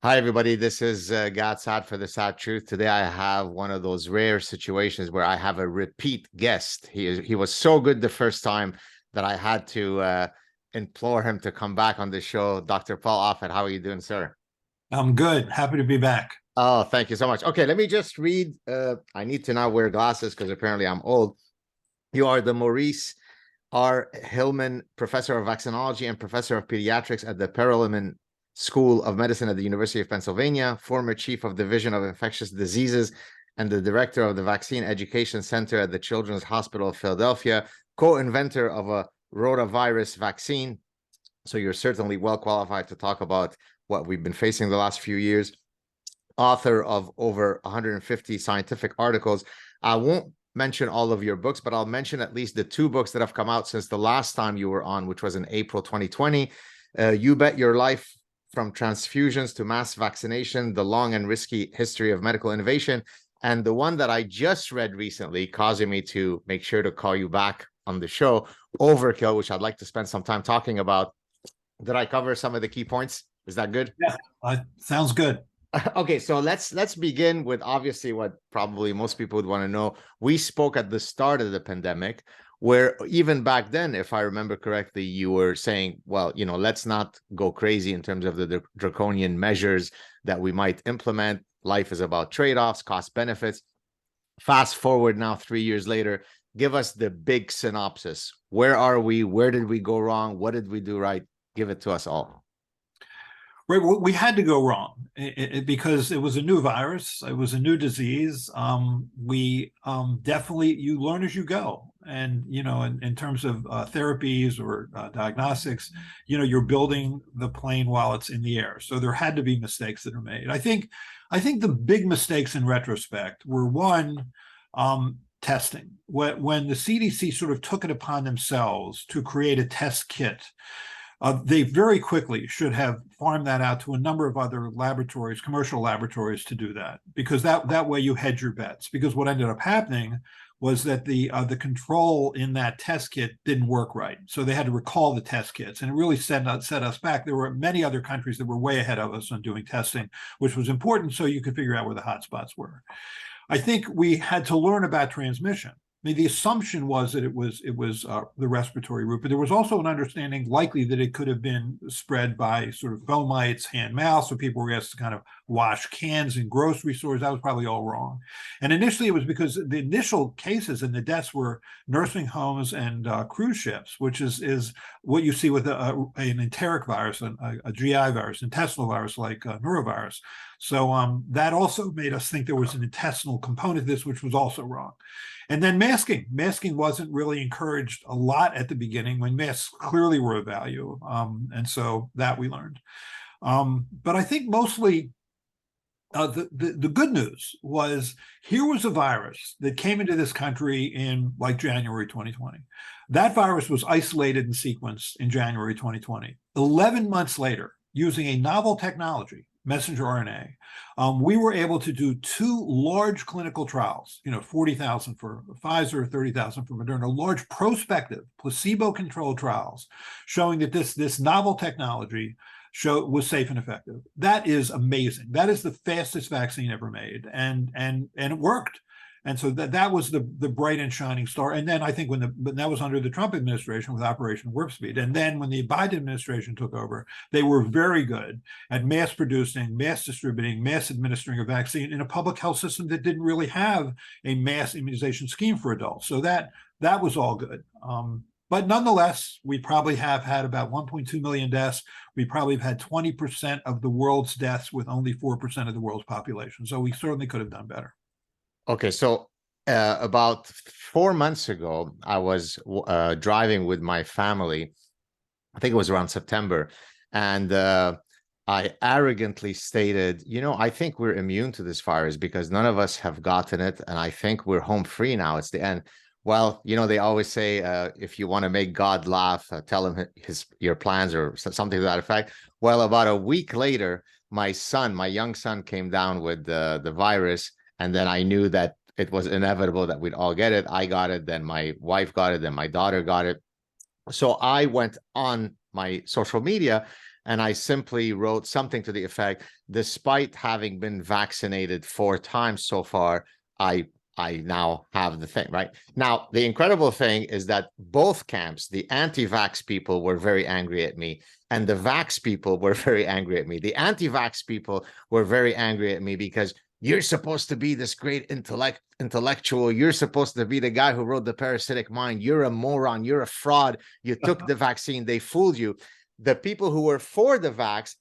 Hi, everybody. This is Saad for the Sad Truth. Today, I have one of those rare situations where I have a repeat guest. He was so good the first time that I had to implore him to come back on the show. Dr. Paul Offit, how are you doing, sir? I'm good. Happy to be back. Oh, thank you so much. Okay, let me just read. I need to now wear glasses because apparently I'm old. You are the Maurice R. Hillman Professor of Vaccinology and Professor of Pediatrics at the Perelman School of Medicine at the University of Pennsylvania, former Chief of Division of Infectious Diseases and the Director of the Vaccine Education Center at the Children's Hospital of Philadelphia, co-inventor of a rotavirus vaccine. So you're certainly well qualified to talk about what we've been facing the last few years. Author of over 150 scientific articles. I won't mention all of your books, but I'll mention at least the two books that have come out since the last time you were on, which was in April 2020. You Bet Your Life: From Transfusions to Mass Vaccination, The Long and Risky History of Medical Innovation. And the one that I just read recently, causing me to make sure to call you back on the show, Overkill, which I'd like to spend some time talking about. Did I cover some of the key points? Is that good? Yeah, sounds good. Okay, so let's begin with obviously what probably most people would want to know. We spoke at the start of the pandemic, where even back then, if I remember correctly, you were saying, well, let's not go crazy in terms of the draconian measures that we might implement. Life is about trade-offs, cost benefits. Fast forward now 3 years later, give us the big synopsis. Where are we? Where did we go wrong? What did we do right? Give it to us all. Right, we had to go wrong because it was a new virus. It was a new disease. We definitely, you learn as you go. And, in terms of therapies or diagnostics, you're building the plane while it's in the air. So there had to be mistakes that are made. I think the big mistakes in retrospect were one, testing. When the CDC sort of took it upon themselves to create a test kit, they very quickly should have farmed that out to a number of other laboratories, commercial laboratories, to do that, because that way you hedge your bets. Because what ended up happening was that the control in that test kit didn't work right, so they had to recall the test kits, and it really set us back. There were many other countries that were way ahead of us on doing testing, which was important so you could figure out where the hot spots were. I think we had to learn about transmission. I mean, the assumption was that it was the respiratory route, but there was also an understanding likely that it could have been spread by sort of fomites, hand, mouth. So people were asked to kind of wash cans in grocery stores. That was probably all wrong. And initially, it was because the initial cases and the deaths were nursing homes and cruise ships, which is what you see with an enteric virus, a GI virus, intestinal virus like norovirus. So that also made us think there was an intestinal component to this, which was also wrong. And then masking wasn't really encouraged a lot at the beginning, when masks clearly were of value. And so that we learned. But I think mostly the good news was, here was a virus that came into this country in like January 2020. That virus was isolated and sequenced in January 2020. 11 months later, using a novel technology, messenger RNA, we were able to do two large clinical trials, 40,000 for Pfizer, 30,000 for Moderna, large prospective placebo-controlled trials showing that this novel technology was safe and effective. That is amazing. That is the fastest vaccine ever made, and it worked. And so that was the bright and shining star. And then I think but that was under the Trump administration with Operation Warp Speed. And then when the Biden administration took over, they were very good at mass producing, mass distributing, mass administering a vaccine in a public health system that didn't really have a mass immunization scheme for adults. So that was all good. But nonetheless, we probably have had about 1.2 million deaths. We probably have had 20% of the world's deaths with only 4% of the world's population. So we certainly could have done better. Okay, so about 4 months ago, I was driving with my family. I think it was around September, and I arrogantly stated, I think we're immune to this virus because none of us have gotten it, and I think we're home free now. It's the end. Well, they always say, if you want to make God laugh, tell him your plans or something to that effect. Well, about a week later, my young son came down with the virus. And then I knew that it was inevitable that we'd all get it. I got it, then my wife got it, then my daughter got it. So I went on my social media And I simply wrote something to the effect, despite having been vaccinated 4 times so far, I now have the thing, right? Now, the incredible thing is that both camps, the anti-vax people were very angry at me, and the vax people were very angry at me. The anti-vax people were very angry at me because you're supposed to be this great intellectual. You're supposed to be the guy who wrote the Parasitic Mind. You're a moron. You're a fraud. You took the vaccine. They fooled you. The people who were for the vax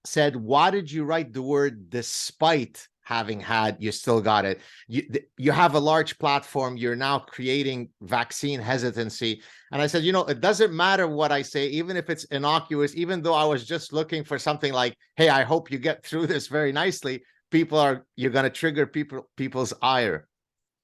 said, why did you write the word despite having had, you still got it. You have a large platform. You're now creating vaccine hesitancy. And I said, it doesn't matter what I say, even if it's innocuous, even though I was just looking for something like, hey, I hope you get through this very nicely. You're going to trigger people's ire.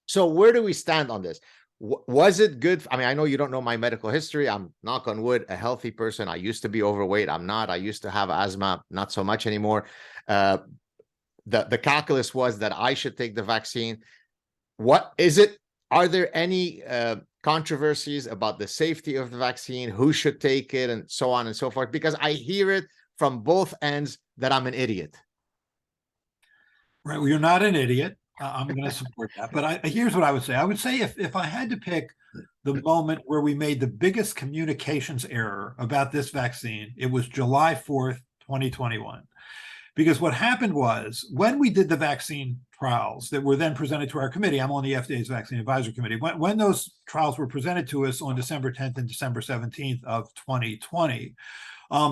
So where do we stand on this? Was it good? I mean, I know you don't know my medical history. I'm, knock on wood, a healthy person. I used to be overweight. I'm not. I used to have asthma, not so much anymore. The calculus was that I should take the vaccine. What is it? Are there any controversies about the safety of the vaccine, who should take it, and so on and so forth? Because I hear it from both ends that I'm an idiot. Right. Well, you're not an idiot. I'm going to support that. But here's what I would say. I would say if I had to pick the moment where we made the biggest communications error about this vaccine, it was July 4th, 2021. Because what happened was, when we did the vaccine trials that were then presented to our committee, I'm on the FDA's Vaccine Advisory Committee, when those trials were presented to us on December 10th and December 17th of 2020,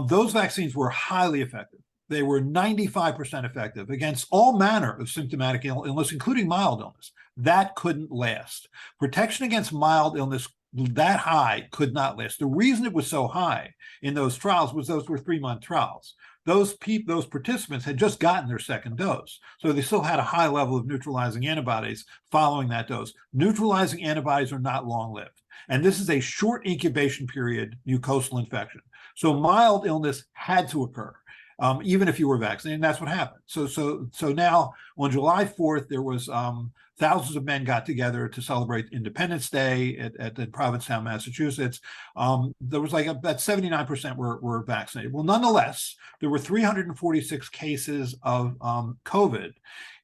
those vaccines were highly effective. They were 95% effective against all manner of symptomatic illness, including mild illness. That couldn't last. Protection against mild illness that high could not last. The reason it was so high in those trials was those were 3-month trials. Those participants had just gotten their second dose. So they still had a high level of neutralizing antibodies following that dose. Neutralizing antibodies are not long-lived. And this is a short incubation period mucosal infection. So mild illness had to occur. Even if you were vaccinated, and that's what happened. So now on July 4th, there was thousands of men got together to celebrate Independence Day at Provincetown, Massachusetts. There was like about 79% were vaccinated. Well, nonetheless, there were 346 cases of COVID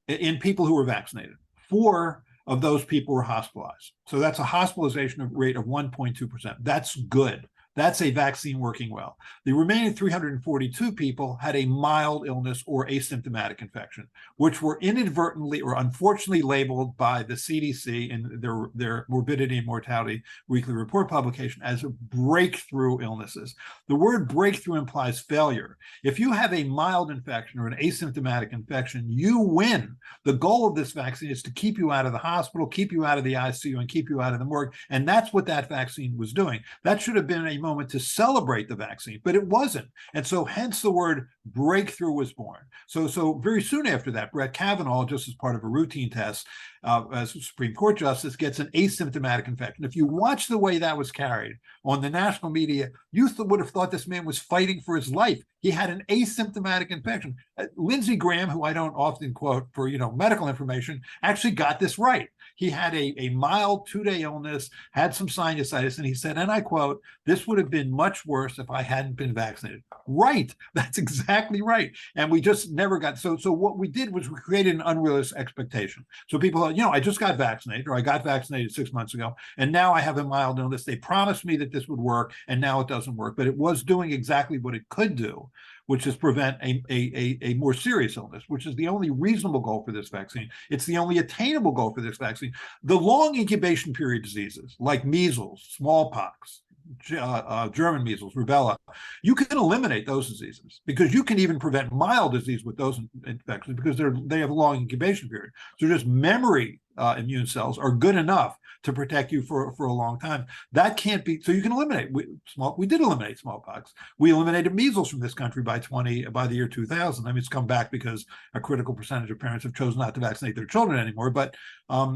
in people who were vaccinated. 4 of those people were hospitalized. So that's a hospitalization rate of 1.2%. That's good. That's a vaccine working well. The remaining 342 people had a mild illness or asymptomatic infection, which were inadvertently or unfortunately labeled by the CDC in their Morbidity and Mortality Weekly Report publication as breakthrough illnesses. The word breakthrough implies failure. If you have a mild infection or an asymptomatic infection, you win. The goal of this vaccine is to keep you out of the hospital, keep you out of the ICU, and keep you out of the morgue. And that's what that vaccine was doing. That should have been a moment to celebrate the vaccine, but it wasn't. And so hence the word breakthrough was born. So very soon after that, Brett Kavanaugh, just as part of a routine test, as a Supreme Court justice, gets an asymptomatic infection. If you watch the way that was carried on the national media, you would have thought this man was fighting for his life. He had an asymptomatic infection. Lindsey Graham, who I don't often quote for medical information, actually got this right. He had a mild 2-day illness, had some sinusitis, and he said, and I quote, "This would have been much worse if I hadn't been vaccinated." Right. That's exactly right. And we just never got, so what we did was we created an unrealistic expectation. So people thought, I just got vaccinated, or I got vaccinated 6 months ago, and now I have a mild illness. They promised me that this would work, and now it doesn't work. But it was doing exactly what it could do, which is prevent a more serious illness, which is the only reasonable goal for this vaccine. It's the only attainable goal for this vaccine. The long incubation period diseases like measles, smallpox, German measles, rubella, you can eliminate those diseases because you can even prevent mild disease with those infections because they have a long incubation period. So just memory immune cells are good enough to protect you for a long time. That can't be, so you can eliminate. We did eliminate smallpox. We eliminated measles from this country by the year 2000. I mean, it's come back because a critical percentage of parents have chosen not to vaccinate their children anymore. But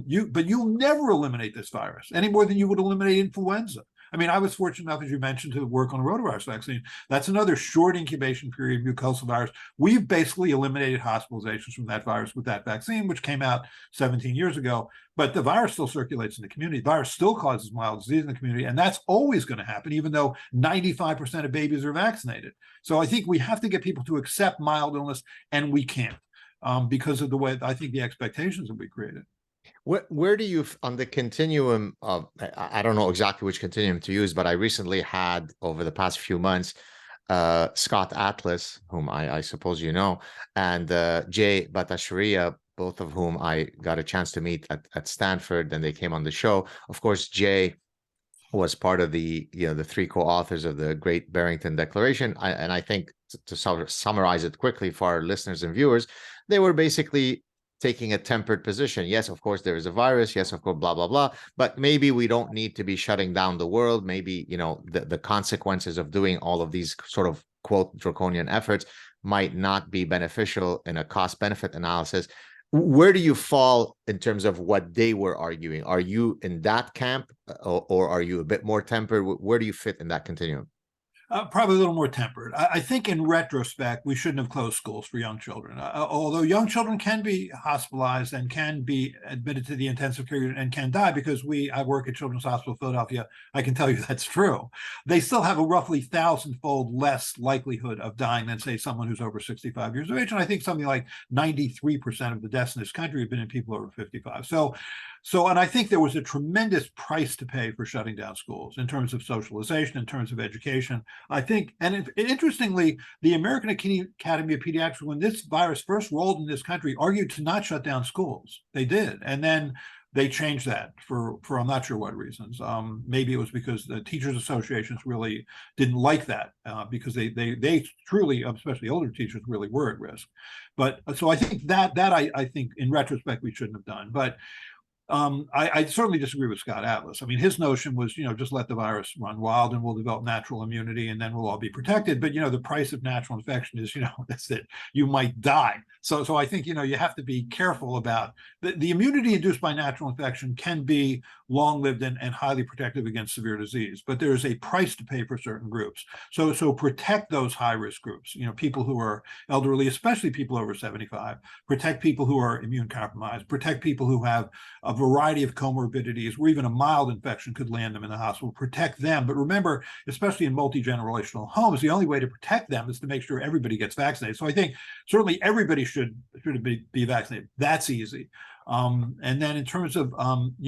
you'll never eliminate this virus any more than you would eliminate influenza. I mean, I was fortunate enough, as you mentioned, to work on a rotavirus vaccine. That's another short incubation period mucosal virus. We've basically eliminated hospitalizations from that virus with that vaccine, which came out 17 years ago. But the virus still circulates in the community. The virus still causes mild disease in the community, and that's always going to happen, even though 95% of babies are vaccinated. So I think we have to get people to accept mild illness, and we can't because of the way I think the expectations that we created. Where do you, on the continuum of, I don't know exactly which continuum to use, but I recently had over the past few months, Scott Atlas, whom I suppose you know, and Jay Bhattacharya, both of whom I got a chance to meet at Stanford, and they came on the show. Of course, Jay was part of the three co-authors of the Great Barrington Declaration. And I think to summarize it quickly for our listeners and viewers, they were basically taking a tempered position. Yes, of course, there is a virus. Yes, of course, blah, blah, blah. But maybe we don't need to be shutting down the world. Maybe, the consequences of doing all of these sort of, quote, draconian efforts might not be beneficial in a cost-benefit analysis. Where do you fall in terms of what they were arguing? Are you in that camp, or are you a bit more tempered? Where do you fit in that continuum? Probably a little more tempered. I think in retrospect, we shouldn't have closed schools for young children. Although young children can be hospitalized and can be admitted to the intensive care unit and can die, because I work at Children's Hospital Philadelphia, I can tell you that's true. They still have a roughly 1,000-fold less likelihood of dying than, say, someone who's over 65 years of age. And I think something like 93% of the deaths in this country have been in people over 55. And I think there was a tremendous price to pay for shutting down schools in terms of socialization, in terms of education. I think, and interestingly, the American Academy of Pediatrics, when this virus first rolled in this country, argued to not shut down schools. They did. And then they changed that for I'm not sure what reasons. Maybe it was because the teachers associations really didn't like that, because they truly, especially older teachers, really were at risk. But so I think that I think in retrospect we shouldn't have done. But I certainly disagree with Scott Atlas. I mean, his notion was, just let the virus run wild and we'll develop natural immunity and then we'll all be protected. But, the price of natural infection is, that's it. You might die. So I think, you have to be careful about the immunity induced by natural infection can be long-lived and highly protective against severe disease. But there is a price to pay for certain groups. So protect those high-risk groups, people who are elderly, especially people over 75, protect people who are immune compromised, protect people who have a variety of comorbidities where even a mild infection could land them in the hospital, protect them. But remember, especially in multi-generational homes, the only way to protect them is to make sure everybody gets vaccinated. So I think certainly everybody should be vaccinated. That's easy. And then in terms of,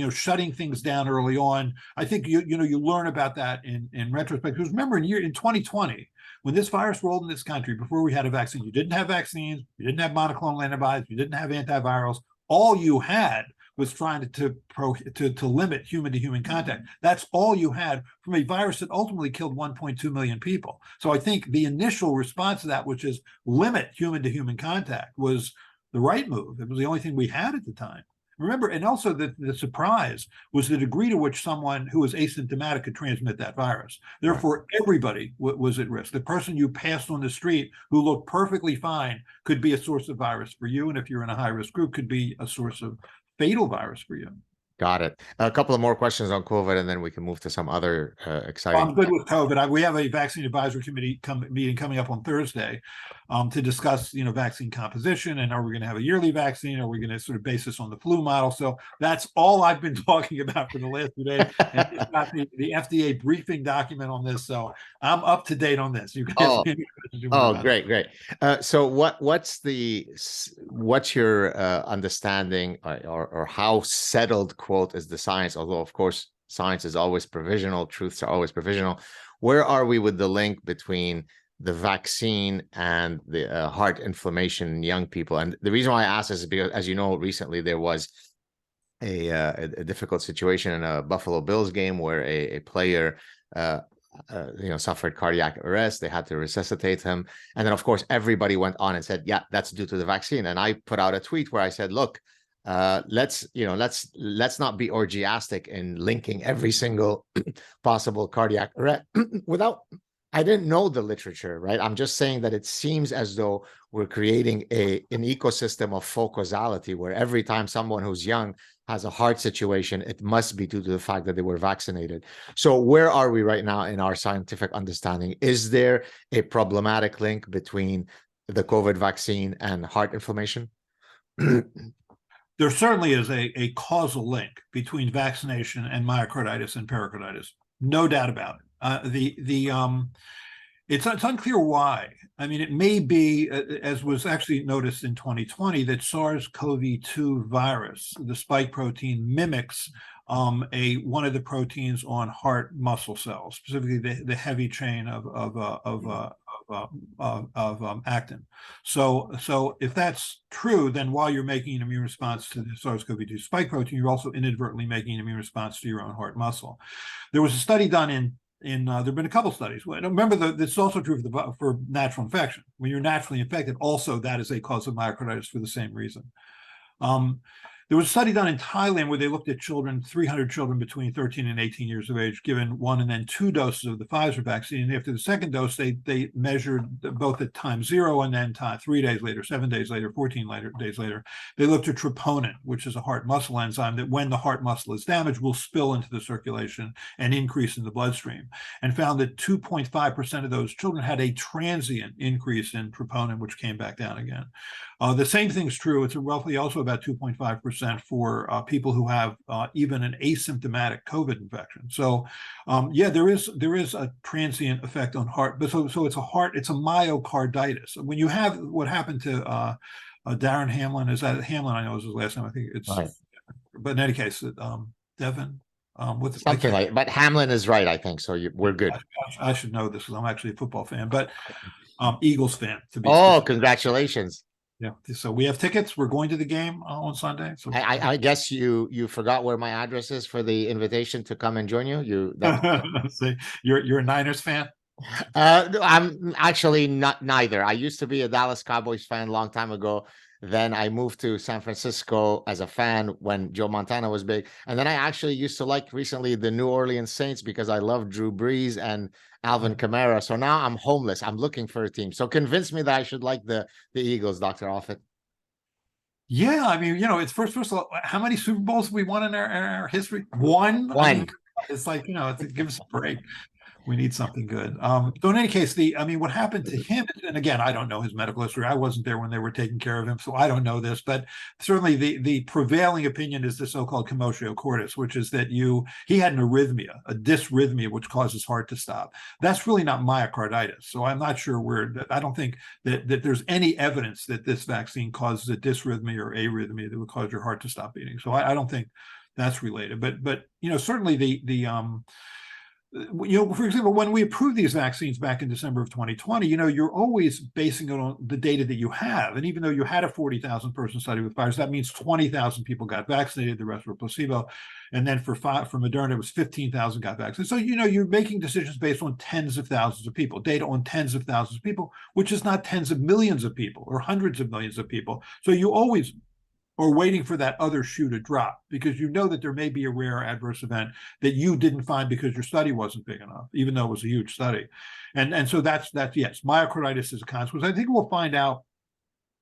shutting things down early on, I think, you learn about that in retrospect. Because remember, in 2020, when this virus rolled in this country, before we had a vaccine, you didn't have vaccines, you didn't have monoclonal antibodies, you didn't have antivirals. All you had was trying to limit human-to-human contact. That's all you had from a virus that ultimately killed 1.2 million people. So I think the initial response to that, which is limit human-to-human contact, was the right move. It was the only thing we had at the time. Remember, and also the surprise was the degree to which someone who was asymptomatic could transmit that virus. Therefore, everybody was at risk. The person you passed on the street who looked perfectly fine could be a source of virus for you. And if you're in a high-risk group, could be a source of fatal virus for you. Got it. A couple of more questions on COVID, and then we can move to some other exciting. I'm good with COVID. We have a vaccine advisory committee meeting coming up on Thursday to discuss, vaccine composition, and are we going to have a yearly vaccine? Are we going to sort of base this on the flu model? So that's all I've been talking about for the last few days. And it's got the FDA briefing document on this, so I'm up to date on this. You guys great. So what's your understanding or how settled, quote, is the science? Although of course science is always provisional, truths are always provisional. Where are we with the link between the vaccine and the heart inflammation in young people? And the reason why I ask this is because, as you know, recently there was a difficult situation in a Buffalo Bills game where a player suffered cardiac arrest. They had to resuscitate him, and then of course everybody went on and said, yeah, that's due to the vaccine. And I put out a tweet where I said, look, let's not be orgiastic in linking every single possible cardiac arrest without I didn't know the literature, right? I'm just saying that it seems as though we're creating an ecosystem of full causality where every time someone who's young has a heart situation, it must be due to the fact that they were vaccinated. So where are we right now in our scientific understanding? Is there a problematic link between the COVID vaccine and heart inflammation? There certainly is a causal link between vaccination and myocarditis and pericarditis. No doubt about it. It's unclear why. I mean, it may be, as was actually noticed in 2020, that SARS-CoV-2 virus, the spike protein, mimics one of the proteins on heart muscle cells, specifically the heavy chain of actin. So if that's true, then while you're making an immune response to the SARS-CoV-2 spike protein, you're also inadvertently making an immune response to your own heart muscle. There was a study done there've been a couple studies. Remember, this is also true for natural infection. When you're naturally infected, also that is a cause of myocarditis for the same reason. There was a study done in Thailand where they looked at 300 children between 13 and 18 years of age, given 1 and then 2 doses of the Pfizer vaccine. And after the second dose, they measured both at time 0 and then 3 days later, 7 days later, 14 days later. They looked at troponin, which is a heart muscle enzyme that when the heart muscle is damaged will spill into the circulation and increase in the bloodstream, and found that 2.5% of those children had a transient increase in troponin, which came back down again. The same thing's true. It's roughly also about 2.5% for people who have even an asymptomatic COVID infection. So, yeah, there is a transient effect on heart, but so it's a myocarditis. When you have what happened to Darren Hamlin, is that Hamlin? I know was his last name. I think it's, right. But in any case, Devin. Something like, but Hamlin is right, I think. So we're good. I should know this because I'm actually a football fan, but Eagles fan to be. Oh, specific. Congratulations! Yeah, so we have tickets. We're going to the game on Sunday. So I guess you forgot where my address is for the invitation to come and join you. See, you're a Niners fan. I'm actually neither. I used to be a Dallas Cowboys fan a long time ago. Then I moved to San Francisco as a fan when Joe Montana was big. And then I actually used to like recently the New Orleans Saints because I love Drew Brees and Alvin Kamara. So now I'm homeless. I'm looking for a team. So convince me that I should like the Eagles, Dr. Offit. Yeah, I mean, it's first of all, how many Super Bowls have we won in our history? One. I mean, it's like, give us a break. We need something good. So in any case, what happened to him, and again, I don't know his medical history. I wasn't there when they were taking care of him, so I don't know this, but certainly the prevailing opinion is the so-called commotio cordis, which is that he had an arrhythmia, a dysrhythmia, which causes heart to stop. That's really not myocarditis. So I'm not sure I don't think that there's any evidence that this vaccine causes a dysrhythmia or arrhythmia that would cause your heart to stop beating. So I don't think that's related, but certainly for example, when we approved these vaccines back in December of 2020, you're always basing it on the data that you have. And even though you had a 40,000 person study with Pfizer, that means 20,000 people got vaccinated, the rest were placebo. And then for Moderna, it was 15,000 got vaccinated. So, you're making decisions based on tens of thousands of people, data on tens of thousands of people, which is not tens of millions of people or hundreds of millions of people. So you always or waiting for that other shoe to drop because that there may be a rare adverse event that you didn't find because your study wasn't big enough, even though it was a huge study. And so that's yes, myocarditis is a consequence. I think we'll find out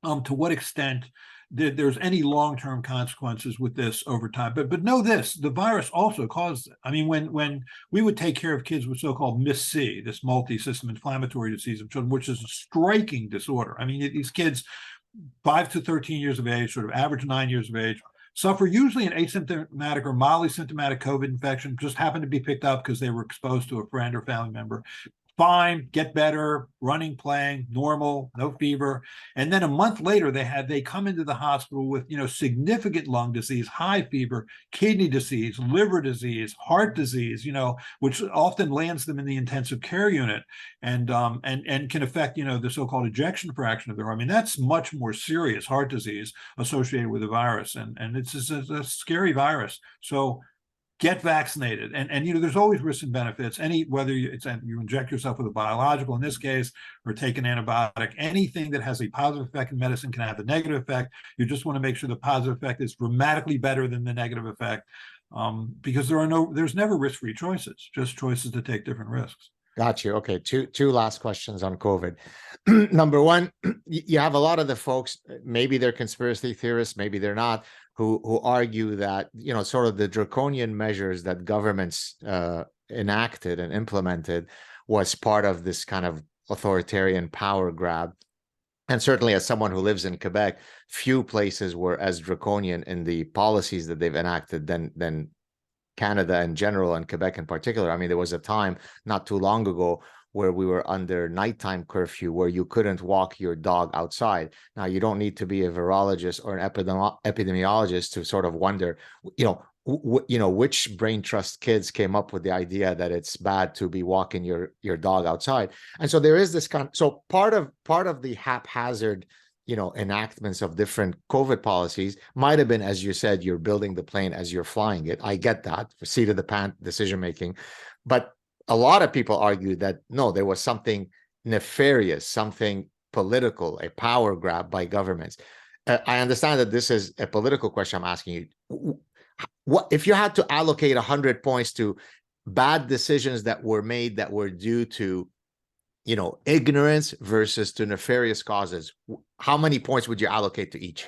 to what extent there's any long-term consequences with this over time. But know this, the virus also causes it. I mean, when we would take care of kids with so-called MIS-C, this multi-system inflammatory disease of children, which is a striking disorder. I mean, these kids 5 to 13 years of age, sort of average 9 years of age, suffer usually an asymptomatic or mildly symptomatic COVID infection, just happened to be picked up because they were exposed to a friend or family member. Fine, get better, running, playing, normal, no fever. And then a month later, they come into the hospital with, significant lung disease, high fever, kidney disease, liver disease, heart disease, which often lands them in the intensive care unit and can affect, the so-called ejection fraction of their heart. I mean, that's much more serious heart disease associated with the virus. And it's a scary virus. So get vaccinated, and there's always risks and benefits. Whether you inject yourself with a biological in this case, or take an antibiotic, anything that has a positive effect in medicine can have a negative effect. You just want to make sure the positive effect is dramatically better than the negative effect, because there's never risk-free choices, just choices to take different risks. Got you. Okay, two last questions on COVID. Number one, you have a lot of the folks, maybe they're conspiracy theorists, maybe they're not, who argue that, you know, sort of the draconian measures that governments enacted and implemented was part of this kind of authoritarian power grab. And certainly, as someone who lives in Quebec, few places were as draconian in the policies that they've enacted than Canada in general and Quebec in particular. I mean, there was a time not too long ago where we were under nighttime curfew where you couldn't walk your dog outside. Now, you don't need to be a virologist or an epidemiologist to sort of wonder, you know, which brain trust kids came up with the idea that it's bad to be walking your dog outside. And so there is this so part of the haphazard, you know, enactments of different COVID policies might have been, as you said, you're building the plane as you're flying it. I get that, for seat of the pants decision making. But a lot of people argue that no, there was something nefarious, something political, a power grab by governments. I understand that this is a political question I'm asking you. What if you had to allocate 100 points to bad decisions that were made that were due to, you know, ignorance versus to nefarious causes? How many points would you allocate to each?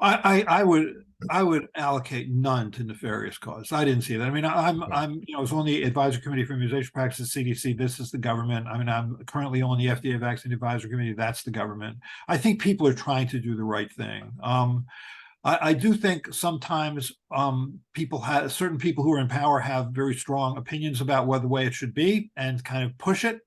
I would allocate none to nefarious cause. I didn't see that. I mean, I'm I was on the advisory committee for immunization practices, CDC. This is the government. I mean, I'm currently on the FDA vaccine advisory committee. That's the government. I think people are trying to do the right thing. I do think sometimes certain people who are in power have very strong opinions about what the way it should be and kind of push it,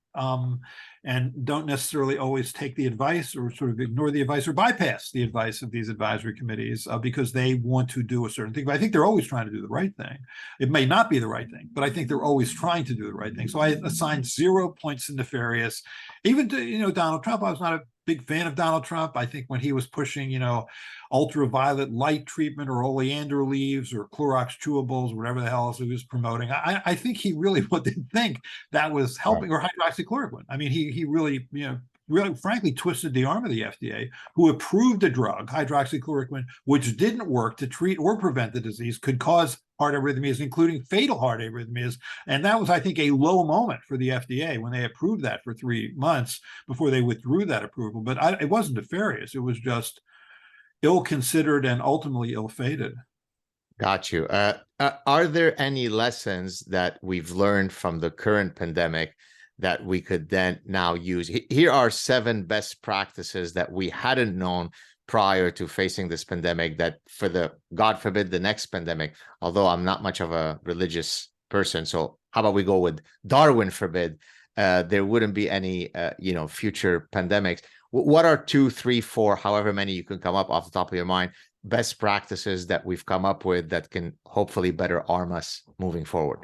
and don't necessarily always take the advice or sort of ignore the advice or bypass the advice of these advisory committees because they want to do a certain thing. But I think they're always trying to do the right thing. It may not be the right thing, but I think they're always trying to do the right thing. So I assign 0 points to nefarious. Even to, you know, Donald Trump, I was not a big fan of Donald Trump. I think when he was pushing, you know, ultraviolet light treatment or oleander leaves or Clorox chewables, whatever the hell else he was promoting, I think he really didn't think that was helping, or hydroxychloroquine. I mean, he really, you know, really frankly twisted the arm of the FDA, who approved a drug, hydroxychloroquine, which didn't work to treat or prevent the disease, could cause heart arrhythmias, including fatal heart arrhythmias. And that was, I think, a low moment for the FDA when they approved that for 3 months before they withdrew that approval. But it wasn't nefarious. It was just ill-considered and ultimately ill-fated. Got you. Are there any lessons that we've learned from the current pandemic that we could then now use? Here are 7 best practices that we hadn't known prior to facing this pandemic, that for the, God forbid, the next pandemic, although I'm not much of a religious person, so how about we go with Darwin forbid, there wouldn't be any, you know, future pandemics. What are 2, 3, 4, however many you can come up off the top of your mind, best practices that we've come up with that can hopefully better arm us moving forward?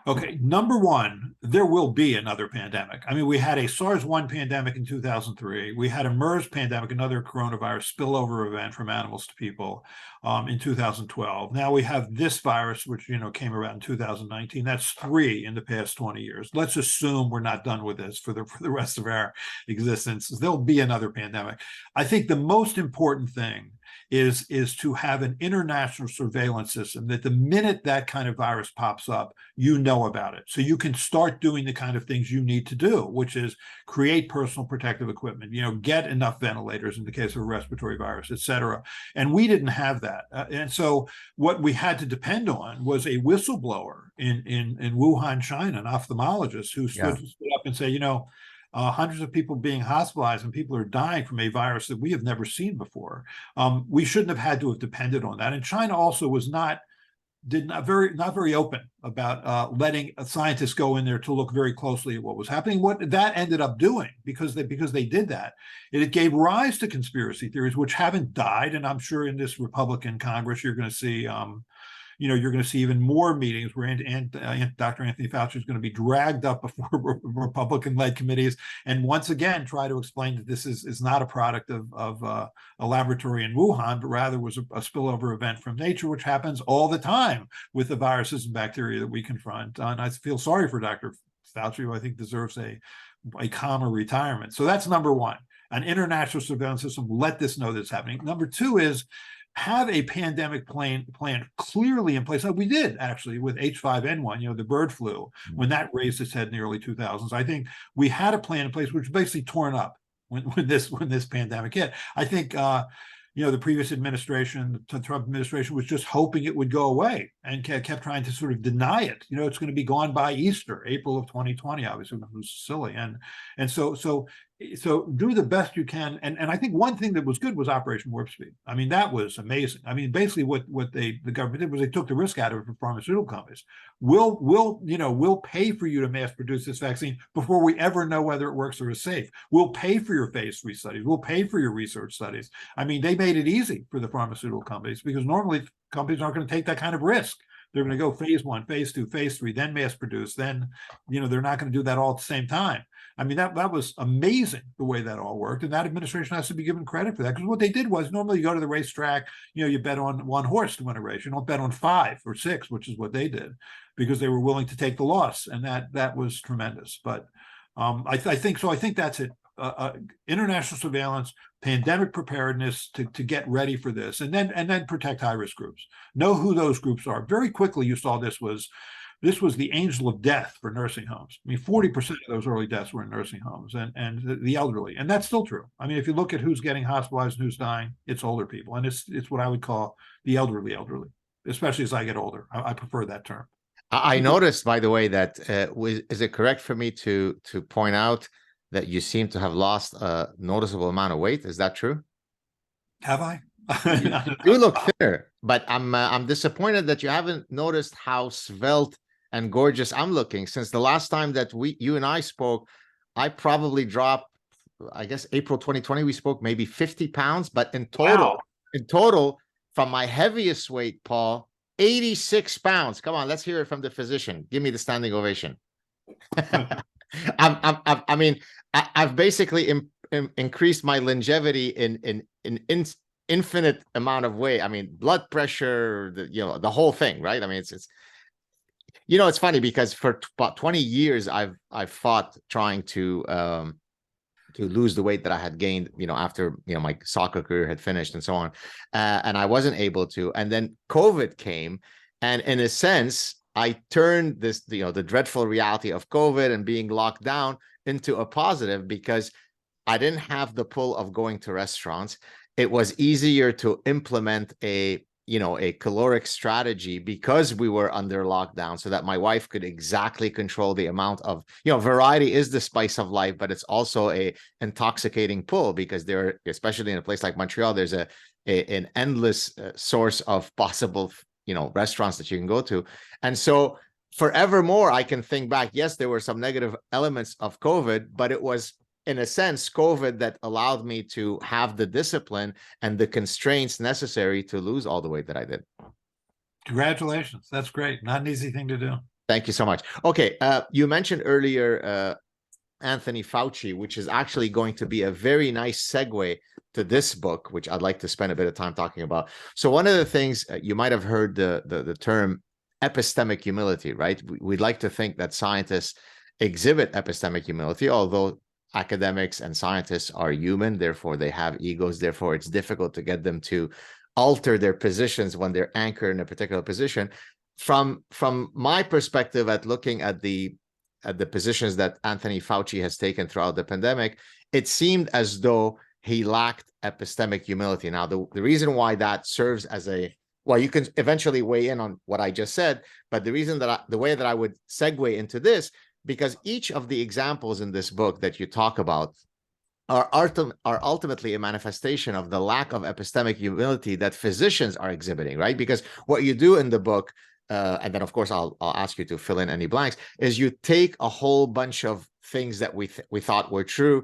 Okay, number one, there will be another pandemic. I mean, we had a SARS-1 pandemic in 2003. We had a MERS pandemic, another coronavirus spillover event from animals to people, in 2012. Now we have this virus, which, you know, came around in 2019. That's 3 in the past 20 years. Let's assume we're not done with this for the rest of our existence. There'll be another pandemic. I think the most important thing is to have an international surveillance system that the minute that kind of virus pops up, you know about it. So you can start doing the kind of things you need to do, which is create personal protective equipment, you know, get enough ventilators in the case of a respiratory virus, et cetera. And we didn't have that. And so what we had to depend on was a whistleblower in Wuhan, China, an ophthalmologist who stood up and say, you know, hundreds of people being hospitalized and people are dying from a virus that we have never seen before. We shouldn't have had to have depended on that. And China also was not very open about letting scientists go in there to look very closely at what was happening. What that ended up doing, because they did that, it gave rise to conspiracy theories which haven't died. And I'm sure in this Republican Congress, you're going to see you know, you're going to see even more meetings where Dr. Anthony Fauci is going to be dragged up before Republican-led committees and once again try to explain that this is not a product of a laboratory in Wuhan, but rather was a spillover event from nature, which happens all the time with the viruses and bacteria that we confront. And I feel sorry for Dr. Fauci, who I think deserves a calmer retirement. So that's number one. An international surveillance system, let this know that's happening. Number two is have a pandemic plan clearly in place. Like we did actually with H5N1, the bird flu, when that raised its head in the early 2000s. I think we had a plan in place which was basically torn up when this pandemic hit. I think the previous administration, the Trump administration, was just hoping it would go away and kept trying to sort of deny it. It's going to be gone by Easter, April of 2020. Obviously, it was silly, and so do the best you can. And I think one thing that was good was Operation Warp Speed. I mean, that was amazing. I mean, basically what the government did was they took the risk out of it for pharmaceutical companies. We'll pay for you to mass produce this vaccine before we ever know whether it works or is safe. We'll pay for your phase 3 studies. We'll pay for your research studies. I mean, they made it easy for the pharmaceutical companies because normally companies aren't going to take that kind of risk. They're going to go phase 1, phase 2, phase 3, then mass produce. Then, they're not going to do that all at the same time. I mean, that was amazing the way that all worked. And that administration has to be given credit for that. Because what they did was normally you go to the racetrack, you bet on one horse to win a race. You don't bet on 5 or 6, which is what they did, because they were willing to take the loss. And that was tremendous. But I think that's it. International surveillance, pandemic preparedness to get ready for this, and then protect high-risk groups. Know who those groups are. Very quickly, you saw this was the angel of death for nursing homes. I mean, 40% of those early deaths were in nursing homes and the elderly. And that's still true. I mean, if you look at who's getting hospitalized and who's dying, it's older people. And it's what I would call the elderly, especially as I get older. I prefer that term. I noticed, by the way, that is it correct for me to point out that you seem to have lost a noticeable amount of weight? Is that true? Have I? You look thinner, but I'm disappointed that you haven't noticed how svelte and gorgeous I'm looking. Since the last time that you and I spoke, I probably dropped, I guess April 2020 we spoke, maybe 50 pounds, but in total, from my heaviest weight, Paul, 86 pounds. Come on, let's hear it from the physician. Give me the standing ovation. I mean, I've basically increased my longevity in infinite amount of weight. I mean, blood pressure, the whole thing, right? I mean, it's funny because for about 20 years I've fought trying to lose the weight that I had gained, after my soccer career had finished and so on, and I wasn't able to. And then COVID came, and in a sense, I turned this, the dreadful reality of COVID and being locked down into a positive, because I didn't have the pull of going to restaurants. It was easier to implement a caloric strategy because we were under lockdown, so that my wife could exactly control the amount of, variety is the spice of life, but it's also a intoxicating pull, because there, especially in a place like Montreal, there's an endless source of possible restaurants that you can go to. And so forevermore, I can think back, yes, there were some negative elements of COVID, but it was, in a sense, COVID that allowed me to have the discipline and the constraints necessary to lose all the weight that I did. Congratulations. That's great. Not an easy thing to do. Thank you so much. Okay. You mentioned earlier Anthony Fauci, which is actually going to be a very nice segue to this book, which I'd like to spend a bit of time talking about. So one of the things, you might have heard the term epistemic humility, right? We'd like to think that scientists exhibit epistemic humility, although academics and scientists are human, therefore they have egos, therefore it's difficult to get them to alter their positions when they're anchored in a particular position. From my perspective, at looking at the positions that Anthony Fauci has taken throughout the pandemic, it seemed as though he lacked epistemic humility. Now, the reason why that serves as well, you can eventually weigh in on what I just said, but the reason that the way that I would segue into this, because each of the examples in this book that you talk about are ultimately a manifestation of the lack of epistemic humility that physicians are exhibiting, right? Because what you do in the book, and then of course I'll ask you to fill in any blanks, is you take a whole bunch of things that we thought were true.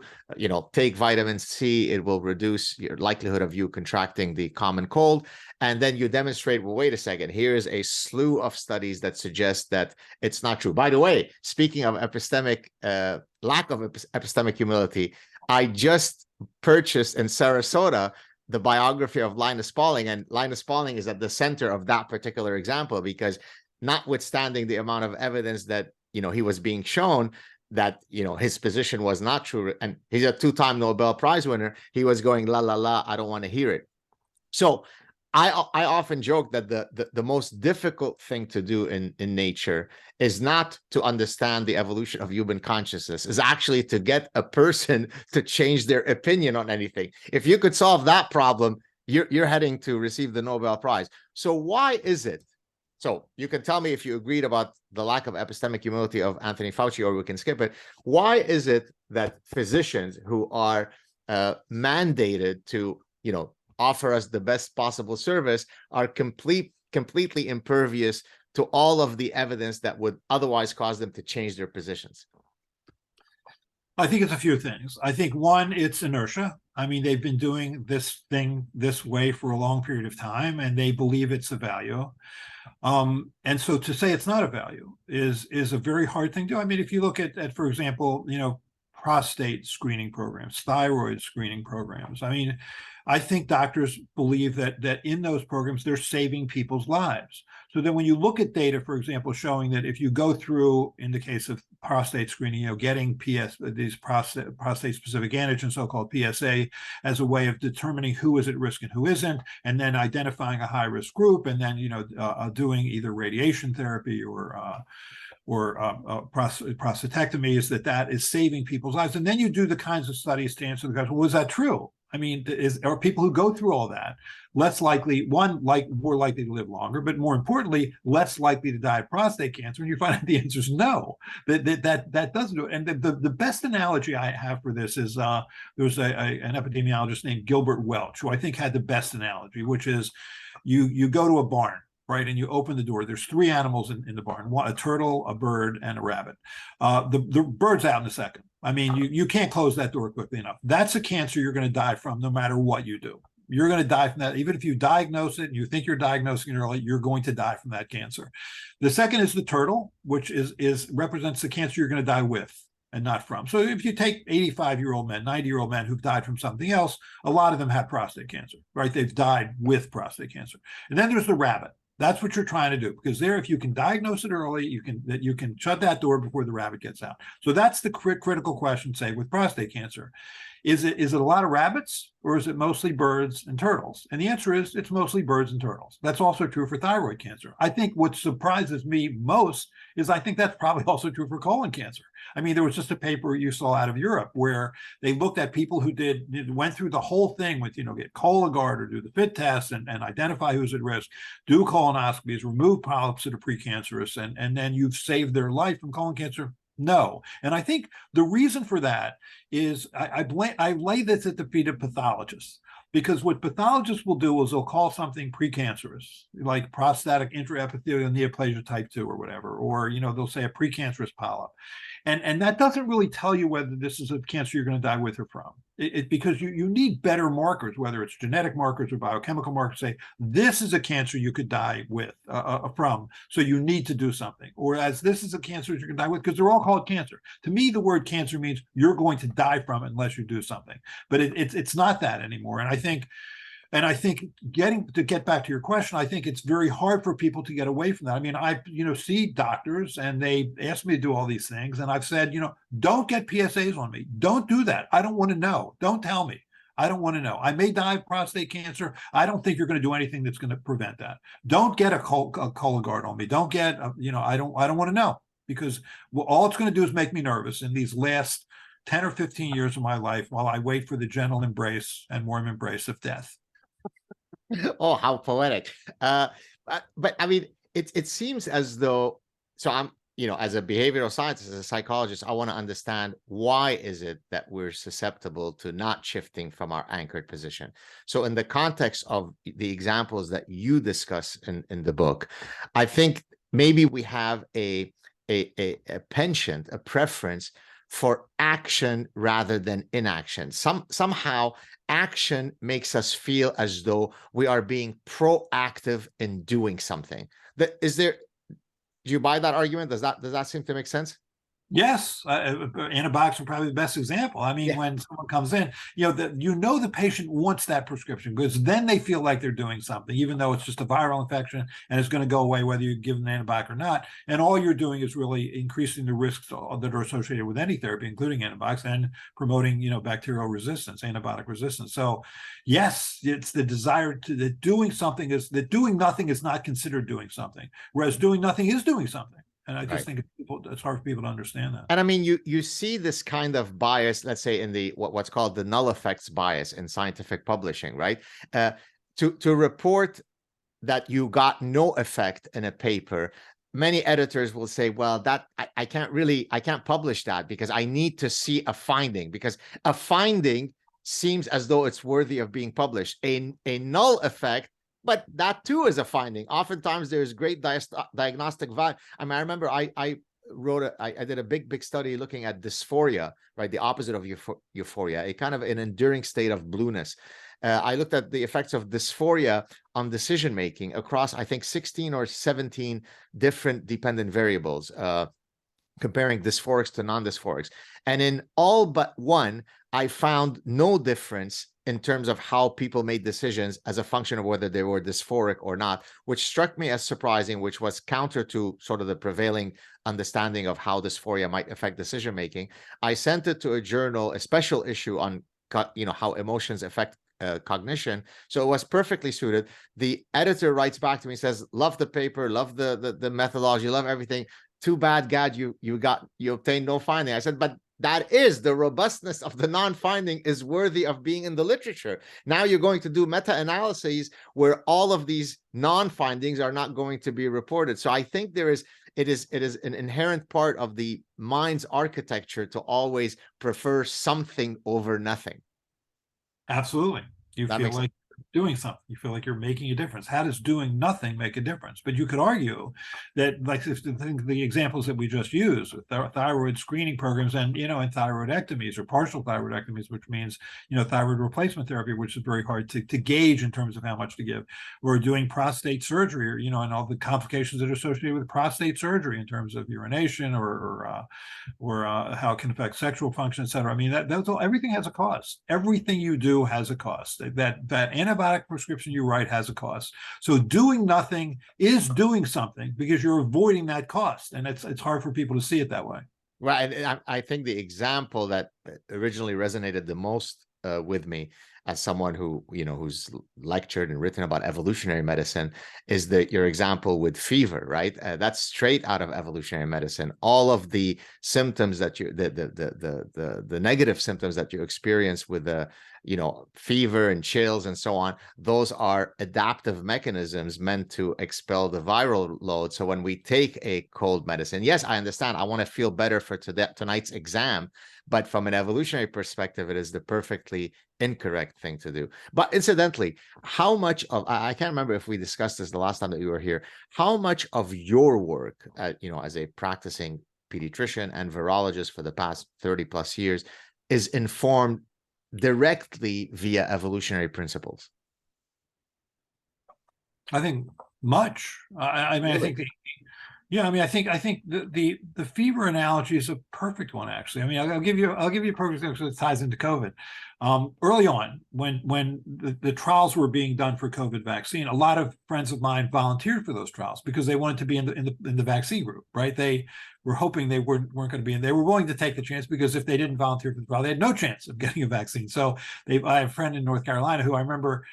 Take vitamin C, it will reduce your likelihood of you contracting the common cold. And then you demonstrate, well, wait a second, here's a slew of studies that suggest that it's not true. By the way, speaking of lack of epistemic humility, I just purchased in Sarasota the biography of Linus Pauling, and Linus Pauling is at the center of that particular example, because notwithstanding the amount of evidence that he was being shown that his position was not true, and he's a 2-time Nobel Prize winner, he was going la la la, I don't want to hear it. So I often joke that the most difficult thing to do in nature is not to understand the evolution of human consciousness, is actually to get a person to change their opinion on anything. If you could solve that problem, you're heading to receive the Nobel Prize. So why is it? So you can tell me if you agreed about the lack of epistemic humility of Anthony Fauci, or we can skip it. Why is it that physicians who are mandated to, offer us the best possible service are completely impervious to all of the evidence that would otherwise cause them to change their positions? I think it's a few things. I think one, it's inertia. I mean, they've been doing this thing this way for a long period of time, and they believe it's a value. And so to say it's not a value is a very hard thing to do. I mean, if you look at for example, prostate screening programs, thyroid screening programs. I mean, I think doctors believe that in those programs, they're saving people's lives. So then when you look at data, for example, showing that if you go through, in the case of prostate screening, getting these prostate-specific antigen, so-called PSA, as a way of determining who is at risk and who isn't, and then identifying a high-risk group, and then, doing either radiation therapy or prostatectomies, that is saving people's lives. And then you do the kinds of studies to answer the question, was that true? I mean, are people who go through all that less likely, more likely to live longer, but more importantly, less likely to die of prostate cancer? And you find out the answer is no, that doesn't do it. And the best analogy I have for this is there was an epidemiologist named Gilbert Welch, who I think had the best analogy, which is you go to a barn, right? And you open the door. There's three animals in the barn: a turtle, a bird, and a rabbit. The bird's out in a second. I mean, you can't close that door quickly enough. That's a cancer you're going to die from no matter what you do. You're going to die from that. Even if you diagnose it and you think you're diagnosing it early, you're going to die from that cancer. The second is the turtle, which represents the cancer you're going to die with and not from. So if you take 85-year-old men, 90-year-old men who've died from something else, a lot of them had prostate cancer, right? They've died with prostate cancer. And then there's the rabbit. That's what you're trying to do, because there, if you can diagnose it early, you can shut that door before the rabbit gets out. So that's the critical question, say, with prostate cancer. Is it a lot of rabbits, or is it mostly birds and turtles? And the answer is it's mostly birds and turtles. That's also true for thyroid cancer. I think what surprises me most is I think that's probably also true for colon cancer. I mean, there was just a paper you saw out of Europe where they looked at people who went through the whole thing with, get Cologuard or do the FIT test and identify who's at risk, do colonoscopies, remove polyps that are precancerous, and then you've saved their life from colon cancer. No. And I think the reason for that is I lay this at the feet of pathologists, because what pathologists will do is they'll call something precancerous, like prostatic intraepithelial neoplasia type 2 or whatever, or, they'll say a precancerous polyp. And that doesn't really tell you whether this is a cancer you're going to die with or from. Because you need better markers, whether it's genetic markers or biochemical markers, say this is a cancer you could die with from, so you need to do something. Whereas this is a cancer you can die with, because they're all called cancer. To me, the word cancer means you're going to die from it unless you do something. But it's not that anymore. And I think to get back to your question, I think it's very hard for people to get away from that. I mean, I see doctors and they ask me to do all these things, and I've said, don't get PSAs on me. Don't do that. I don't want to know. Don't tell me. I don't want to know. I may die of prostate cancer. I don't think you're going to do anything that's going to prevent that. Don't get a Cologuard on me. Don't get, I don't want to know, because all it's going to do is make me nervous in these last 10 or 15 years of my life while I wait for the gentle embrace and warm embrace of death. Oh, how poetic. But I mean, it seems as though, so I'm, as a behavioral scientist, as a psychologist, I want to understand, why is it that we're susceptible to not shifting from our anchored position? So in the context of the examples that you discuss in the book, I think maybe we have a penchant, a preference for action rather than inaction. Somehow action makes us feel as though we are being proactive in doing something. Do you buy that argument? Does that seem to make sense? Yes, antibiotics are probably the best example. I mean, Yeah. when someone comes in, the patient wants that prescription because then they feel like they're doing something, even though it's just a viral infection and it's going to go away whether you give them an antibiotic or not. And all you're doing is really increasing the risks that are associated with any therapy, including antibiotics, and promoting, bacterial resistance, antibiotic resistance. So, yes, it's the desire that doing nothing is not considered doing something, whereas doing nothing is doing something. And I just Right. think it's hard for people to understand that. And I mean, you see this kind of bias, let's say in the what's called the null effects bias in scientific publishing, right? To report that you got no effect in a paper, many editors will say, well, that I can't publish that because I need to see a finding, because a finding seems as though it's worthy of being published. A null effect, but that too is a finding. Oftentimes there's great diagnostic value. I mean, I remember I did a big study looking at dysphoria, right? The opposite of euphoria, a kind of an enduring state of blueness. I looked at the effects of dysphoria on decision making across, I think, 16 or 17 different dependent variables, comparing dysphorics to non-dysphorics. And in all but one, I found no difference in terms of how people made decisions as a function of whether they were dysphoric or not, which struck me as surprising, which was counter to sort of the prevailing understanding of how dysphoria might affect decision making. I sent it to a journal, a special issue on how emotions affect cognition. So it was perfectly suited. The editor writes back to me, says, love the paper, love the methodology, love everything. Too bad, Gad, you obtained no finding. I said, but that is the robustness of the non-finding is worthy of being in the literature. Now you're going to do meta-analyses where all of these non-findings are not going to be reported. So I think it is an inherent part of the mind's architecture to always prefer something over nothing. Absolutely. You That feel makes like doing something. You feel like you're making a difference. How does doing nothing make a difference? But you could argue that, like the examples that we just used, with thyroid screening programs and and thyroidectomies or partial thyroidectomies, which means thyroid replacement therapy, which is very hard to gauge in terms of how much to give, or doing prostate surgery, or and all the complications that are associated with prostate surgery in terms of urination or how it can affect sexual function, et cetera. I mean, that's all. Everything has a cost. Everything you do has a cost. That antibiotic prescription you write has a cost. So doing nothing is doing something because you're avoiding that cost, and it's hard for people to see it that way. Right. And I think the example that originally resonated the most with me as someone who's lectured and written about evolutionary medicine is your example with fever, right? That's straight out of evolutionary medicine. All of the symptoms that the negative symptoms that you experience with the fever and chills and so on, those are adaptive mechanisms meant to expel the viral load. So when we take a cold medicine, yes, I understand, I want to feel better for tonight's exam, but from an evolutionary perspective, it is the perfectly incorrect thing to do. But incidentally, how much of, I can't remember if we discussed this the last time that you were here, how much of your work, as a practicing pediatrician and virologist for the past 30 plus years is informed directly via evolutionary principles? I think much. I mean, Really? I think the fever analogy is a perfect one, actually. I mean, I'll give you a perfect example that ties into COVID. Early on, when the trials were being done for COVID vaccine, a lot of friends of mine volunteered for those trials because they wanted to be in the vaccine group, right? They were hoping they weren't going to be in. They were willing to take the chance because if they didn't volunteer for the trial, they had no chance of getting a vaccine. So I have a friend in North Carolina who I remember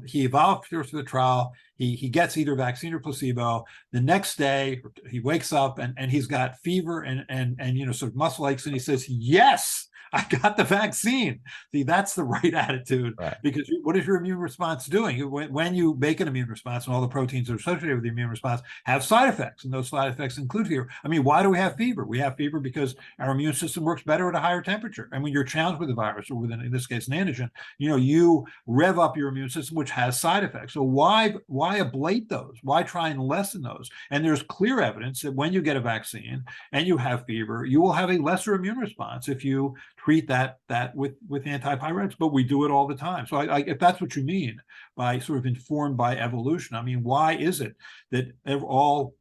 he volunteers for the trial. He gets either vaccine or placebo. The next day he wakes up and he's got fever and sort of muscle aches, and he says, "Yes, I got the vaccine." See, that's the right attitude, Right. because what is your immune response doing? When you make an immune response, and all the proteins that are associated with the immune response have side effects, and those side effects include fever. I mean, why do we have fever? We have fever because our immune system works better at a higher temperature. And when you're challenged with a virus, or with, in this case, an antigen, you rev up your immune system, which has side effects. So why ablate those? Why try and lessen those? And there's clear evidence that when you get a vaccine and you have fever, you will have a lesser immune response if you treat that with antipyretics. But we do it all the time. So if that's what you mean by sort of informed by evolution, I mean, why is it that all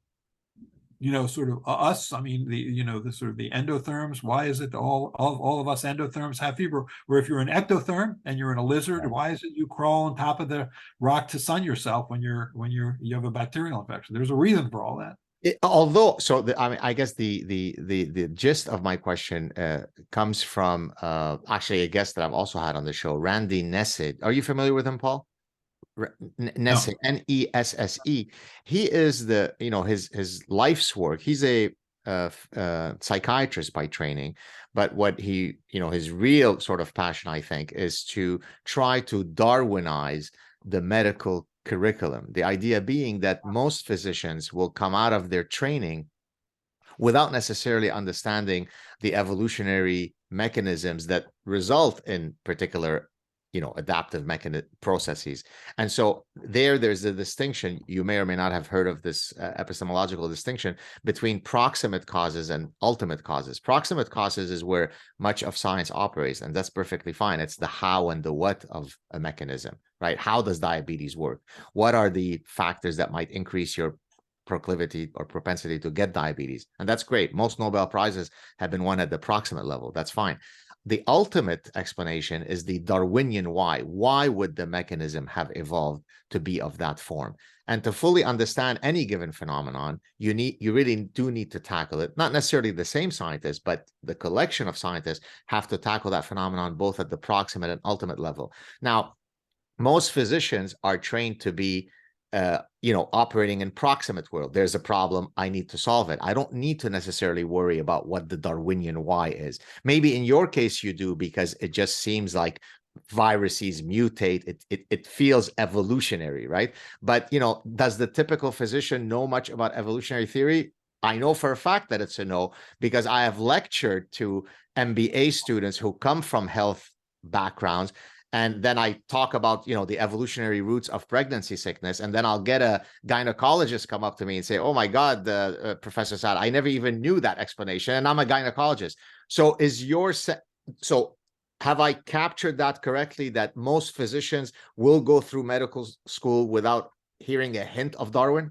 sort of us, I mean, the sort of the endotherms, why is it all of us endotherms have fever? Where if you're an ectotherm and you're in a lizard, Right. why is it you crawl on top of the rock to sun yourself when you have a bacterial infection? There's a reason for all that. Although, so I mean, I guess the gist of my question comes from actually a guest that I've also had on the show, Randy Nesse. Are you familiar with him, Paul? Nesse, No. Nesse. He is his life's work. He's a psychiatrist by training, but what his real sort of passion, I think, is to try to Darwinize the medical curriculum. The idea being that most physicians will come out of their training without necessarily understanding the evolutionary mechanisms that result in particular adaptive processes. And so there's a distinction. You may or may not have heard of this epistemological distinction between proximate causes and ultimate causes. Proximate causes is where much of science operates, and that's perfectly fine. It's the how and the what of a mechanism, right? How does diabetes work? What are the factors that might increase your proclivity or propensity to get diabetes? And that's great. Most Nobel Prizes have been won at the proximate level. That's fine. The ultimate explanation is the Darwinian why. Why would the mechanism have evolved to be of that form? And to fully understand any given phenomenon, you really do need to tackle it. Not necessarily the same scientists, but the collection of scientists have to tackle that phenomenon both at the proximate and ultimate level. Now, most physicians are trained to be operating in proximate world. There's a problem, I need to solve it. I don't need to necessarily worry about what the Darwinian why is. Maybe in your case you do, because it just seems like viruses mutate. It feels evolutionary, right? But does the typical physician know much about evolutionary theory? I know for a fact that it's a no, because I have lectured to MBA students who come from health backgrounds, and then I talk about the evolutionary roots of pregnancy sickness, and then I'll get a gynecologist come up to me and say, "Oh my God, Professor Saad, I never even knew that explanation, and I'm a gynecologist." So have I captured that correctly? That most physicians will go through medical school without hearing a hint of Darwin?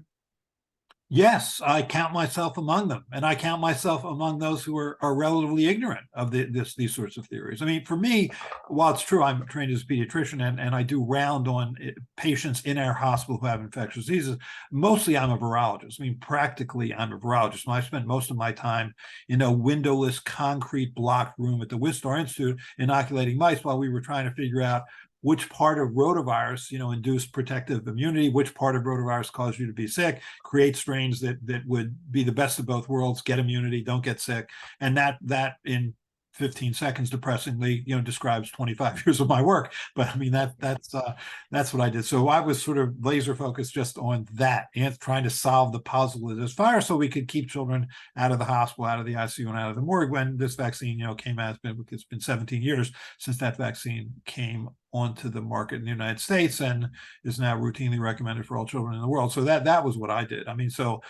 Yes, I count myself among them, and I count myself among those who are relatively ignorant of these sorts of theories. I mean, for me, while it's true I'm trained as a pediatrician and I do round on patients in our hospital who have infectious diseases, mostly I'm a virologist. I mean, practically I'm a virologist. I spent most of my time in a windowless concrete blocked room at the Wistar Institute inoculating mice while we were trying to figure out which part of rotavirus, induced protective immunity, which part of rotavirus caused you to be sick, create strains that would be the best of both worlds, get immunity, don't get sick. And that in 15 seconds, depressingly, describes 25 years of my work. But I mean, that's what I did. So I was sort of laser focused just on that and trying to solve the puzzle of this virus so we could keep children out of the hospital, out of the ICU, and out of the morgue when this vaccine, came out. It's been 17 years since that vaccine came onto the market in the United States and is now routinely recommended for all children in the world. So that was what I did. I mean, so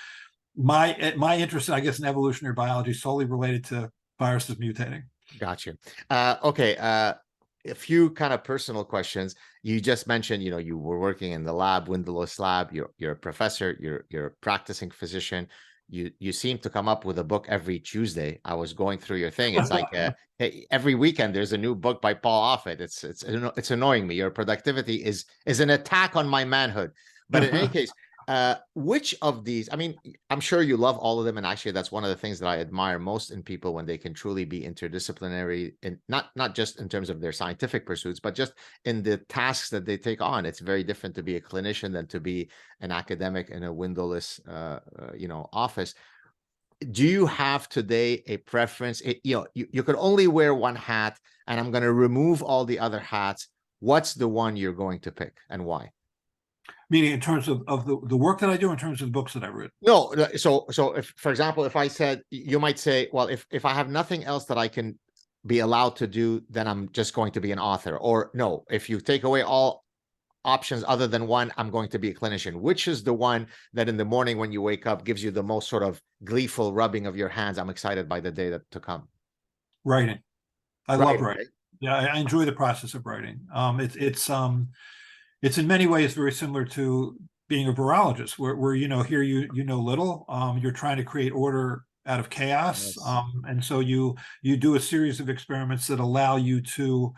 my interest, I guess, in evolutionary biology solely related to viruses mutating. Gotcha. Okay. A few kind of personal questions. You just mentioned, you were working in the lab, windowless lab. You're a professor. You're a practicing physician. You seem to come up with a book every Tuesday. I was going through your thing. It's like every weekend there's a new book by Paul Offit. It's annoying me. Your productivity is an attack on my manhood. But in any case, which of these, I mean, I'm sure you love all of them, and actually that's one of the things that I admire most in people, when they can truly be interdisciplinary, and not just in terms of their scientific pursuits, but just in the tasks that they take on. It's very different to be a clinician than to be an academic in a windowless office. Do you have today a preference? You could only wear one hat, and I'm going to remove all the other hats. What's the one you're going to pick, and why? Meaning in terms of the work that I do, in terms of the books that I read? No, so if, for example, if I said, you might say, well, if I have nothing else that I can be allowed to do, then I'm just going to be an author. Or no, if you take away all options other than one, I'm going to be a clinician. Which is the one that in the morning when you wake up gives you the most sort of gleeful rubbing of your hands? I'm excited by the day to come. Writing. I love writing. Right? Yeah, I enjoy the process of writing. It's in many ways very similar to being a virologist, where you know, here you know little, you're trying to create order out of chaos, Yes. and so you do a series of experiments that allow you to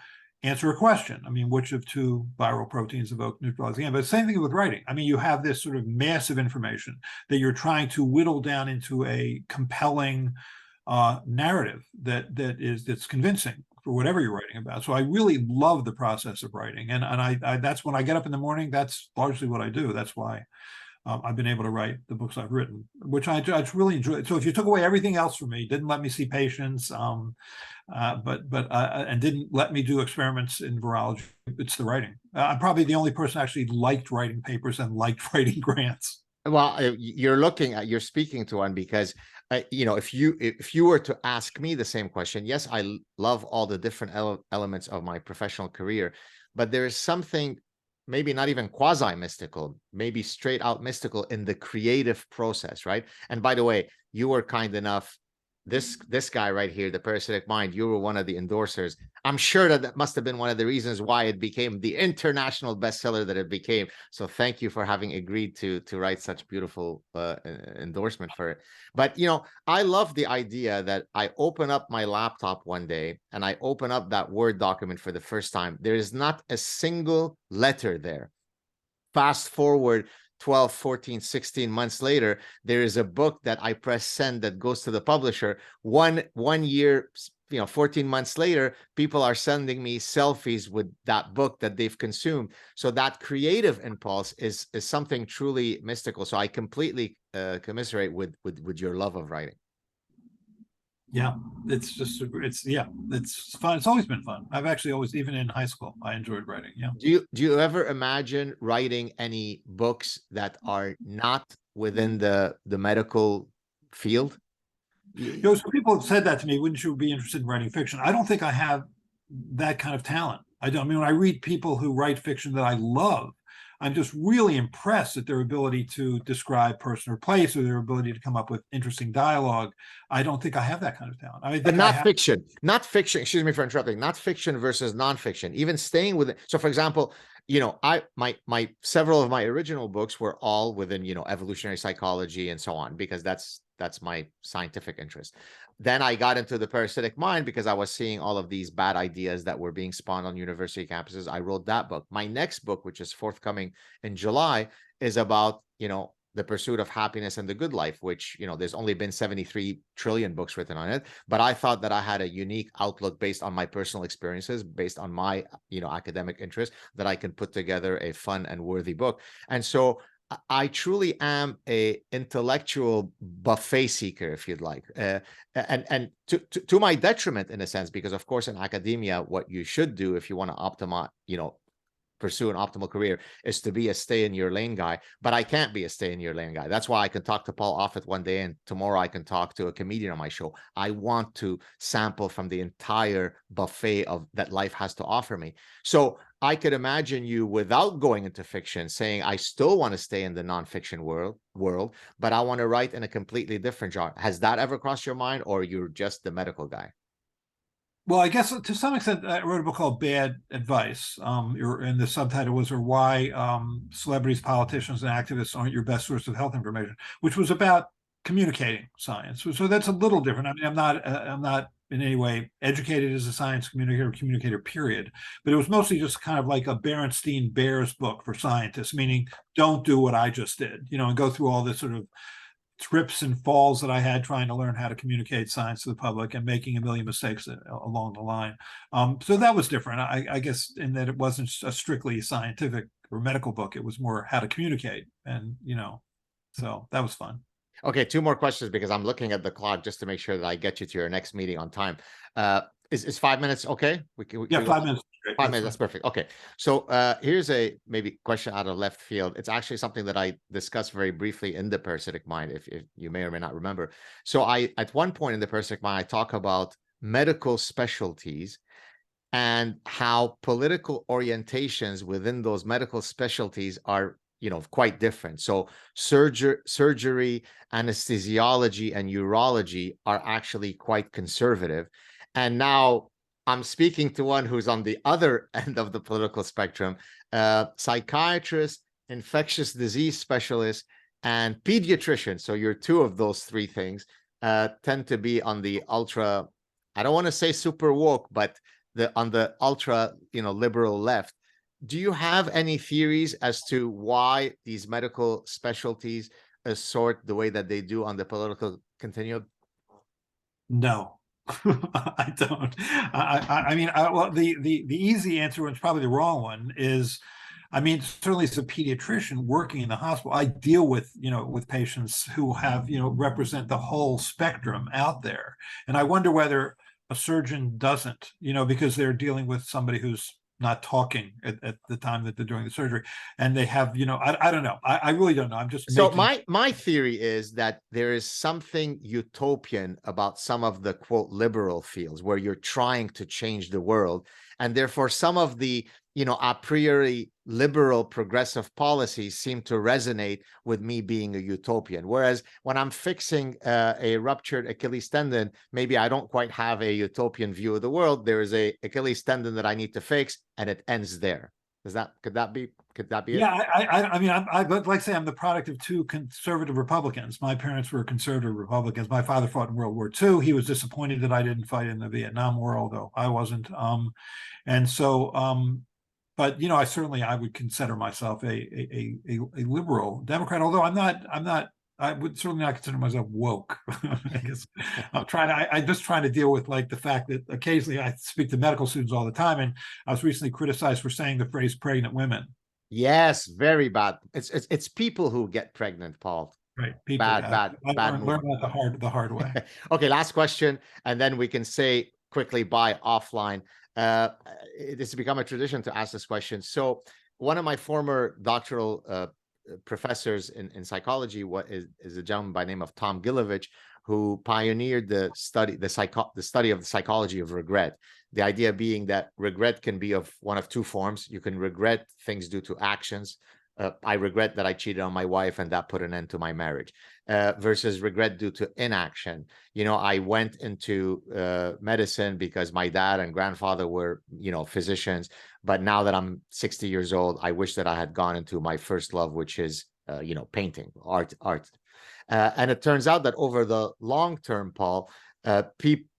answer a question. I mean, which of two viral proteins evoke neutralizing antibodies? But same thing with writing. I mean, you have this sort of massive information that you're trying to whittle down into a compelling narrative that's convincing for whatever you're writing about. So I really love the process of writing, and I that's when I get up in the morning. That's largely what I do. That's why I've been able to write the books I've written, which I really enjoy. So if you took away everything else from me, didn't let me see patients, and didn't let me do experiments in virology, it's the writing. I'm probably the only person actually liked writing papers and liked writing grants. Well, you're speaking to one, because you know, if you were to ask me the same question, yes, I love all the different elements of my professional career, but there is something maybe not even quasi mystical, maybe straight out mystical in the creative process, right? And by the way, you were kind enough, this guy right here, the Parasitic Mind, you were one of the endorsers. I'm sure that must have been one of the reasons why it became the international bestseller that it became. So thank you for having agreed to write such beautiful endorsement for it. But you know, I love the idea that I open up my laptop one day and I open up that Word document for the first time. There is not a single letter there. Fast forward 12, 14, 16 months later, there is a book that I press send that goes to the publisher. One year, 14 months later, people are sending me selfies with that book that they've consumed. So that creative impulse is something truly mystical. So I completely commiserate with your love of writing. Yeah, it's fun. It's always been fun. I've actually always, even in high school, I enjoyed writing. Yeah. Do you ever imagine writing any books that are not within the medical field? You know, some people have said that to me. Wouldn't you be interested in writing fiction? I don't think I have that kind of talent. I don't. I mean, when I read people who write fiction that I love, I'm just really impressed at their ability to describe person or place, or their ability to come up with interesting dialogue. I don't think I have that kind of talent. I But think not fiction, not fiction. Excuse me for interrupting. Not fiction versus nonfiction. Even staying with it. So, for example, you know, my several of my original books were all within, you know, evolutionary psychology and so on, because that's my scientific interest. Then I got into the Parasitic Mind because I was seeing all of these bad ideas that were being spawned on university campuses. I wrote that book. My next book, which is forthcoming in July, is about, you know, the pursuit of happiness and the good life, which, you know, there's only been 73 trillion books written on it. But I thought that I had a unique outlook based on my personal experiences, based on my, you know, academic interest, that I can put together a fun and worthy book. And so I truly am a intellectual buffet seeker, if you'd like, and to my detriment in a sense, because of course in academia, what you should do if you want to optimize, you know, pursue an optimal career is to be a stay in your lane guy. But I can't be a stay in your lane guy. That's why I can talk to Paul Offit one day and tomorrow I can talk to a comedian on my show. I want to sample from the entire buffet of that life has to offer me. So I could imagine you, without going into fiction, saying, I still want to stay in the nonfiction world, but I want to write in a completely different genre. Has that ever crossed your mind, or you're just the medical guy? Well, I guess to some extent, I wrote a book called Bad Advice. And the subtitle was, or why celebrities, politicians, and activists aren't your best source of health information, which was about communicating science. So that's a little different. I mean, I'm not in any way educated as a science communicator, period. But it was mostly just kind of like a Berenstein Bears book for scientists, meaning don't do what I just did, you know, and go through all this sort of trips and falls that I had trying to learn how to communicate science to the public and making a million mistakes along the line. So that was different, I guess, in that it wasn't a strictly scientific or medical book. It was more how to communicate, and, you know, so that was fun. Okay, two more questions because I'm looking at the clock just to make sure that I get you to your next meeting on time. Is 5 minutes okay? Yeah, 5 minutes. 5 minutes, that's perfect. Okay, so here's a maybe question out of left field. It's actually something that I discussed very briefly in the Parasitic Mind, if you may or may not remember. So at one point in the Parasitic Mind, I talk about medical specialties and how political orientations within those medical specialties are, you know, quite different. So surgery, anesthesiology, and urology are actually quite conservative. And now I'm speaking to one who's on the other end of the political spectrum. Psychiatrists, infectious disease specialist, and pediatrician. So you're two of those three things. Tend to be on the ultra, I don't want to say super woke, but on the ultra, liberal left. Do you have any theories as to why these medical specialties assort the way that they do on the political continuum? No, I don't. I mean, well, the easy answer, and it's probably the wrong one, is, I mean, certainly as a pediatrician working in the hospital, I deal with, with patients who have, represent the whole spectrum out there. And I wonder whether a surgeon doesn't, because they're dealing with somebody who's not talking at the time that they're doing the surgery. And they have, I don't know. I really don't know. I'm just So my theory is that there is something utopian about some of the quote liberal fields where you're trying to change the world, and therefore some of the a priori liberal progressive policies seem to resonate with me being a utopian. Whereas when I'm fixing a ruptured Achilles tendon, maybe I don't quite have a utopian view of the world. There is a Achilles tendon that I need to fix, and it ends there. Could that be it? Yeah, I mean, I'd like to say I'm the product of two conservative Republicans. My parents were conservative Republicans. My father fought in World War II. He was disappointed that I didn't fight in the Vietnam War, although I wasn't. And so, but I would consider myself a liberal Democrat, although I'm not. I would certainly not consider myself woke. I guess I'm just trying to deal with like the fact that occasionally I speak to medical students all the time, and I was recently criticized for saying the phrase "pregnant women." Yes, very bad. It's people who get pregnant, Paul. Right, people. Bad. Learn that the hard way. Okay, last question, and then we can say quickly bye offline. It has become a tradition to ask this question. So one of my former doctoral professors in psychology is a gentleman by the name of Tom Gilovich, who pioneered the study of the psychology of regret. The idea being that regret can be of one of two forms. You can regret things due to actions. I regret that I cheated on my wife and that put an end to my marriage, versus regret due to inaction. I went into medicine because my dad and grandfather were, physicians. But now that I'm 60 years old, I wish that I had gone into my first love, which is, painting, art. And it turns out that over the long term, Paul,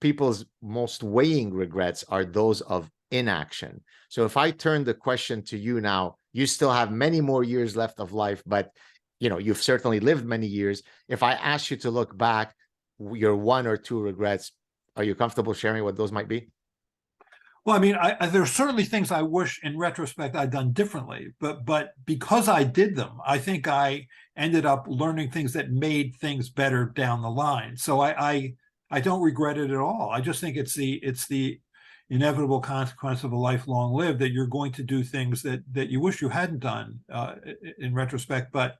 people's most weighing regrets are those of inaction. So if I turn the question to you now, you still have many more years left of life, but you've certainly lived many years. If I ask you to look back, your one or two regrets, are you comfortable sharing what those might be? Well, I mean, there are certainly things I wish in retrospect I'd done differently, but because I did them, I think I ended up learning things that made things better down the line. So I don't regret it at all. I just think it's the inevitable consequence of a life long lived that you're going to do things that you wish you hadn't done in retrospect, but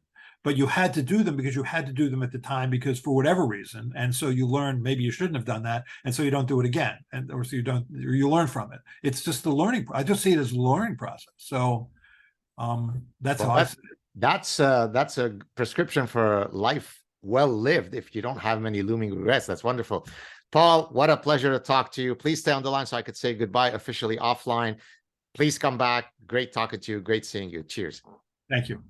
you had to do them because you had to do them at the time because for whatever reason, and so you learn maybe you shouldn't have done that, and so you don't do it again, or so you learn from it. It's just the learning. I just see it as a learning process. So that's how I see it. That's a prescription for life well lived. If you don't have many looming regrets, that's wonderful. Paul, what a pleasure to talk to you. Please stay on the line so I could say goodbye officially offline. Please come back. Great talking to you. Great seeing you. Cheers. Thank you.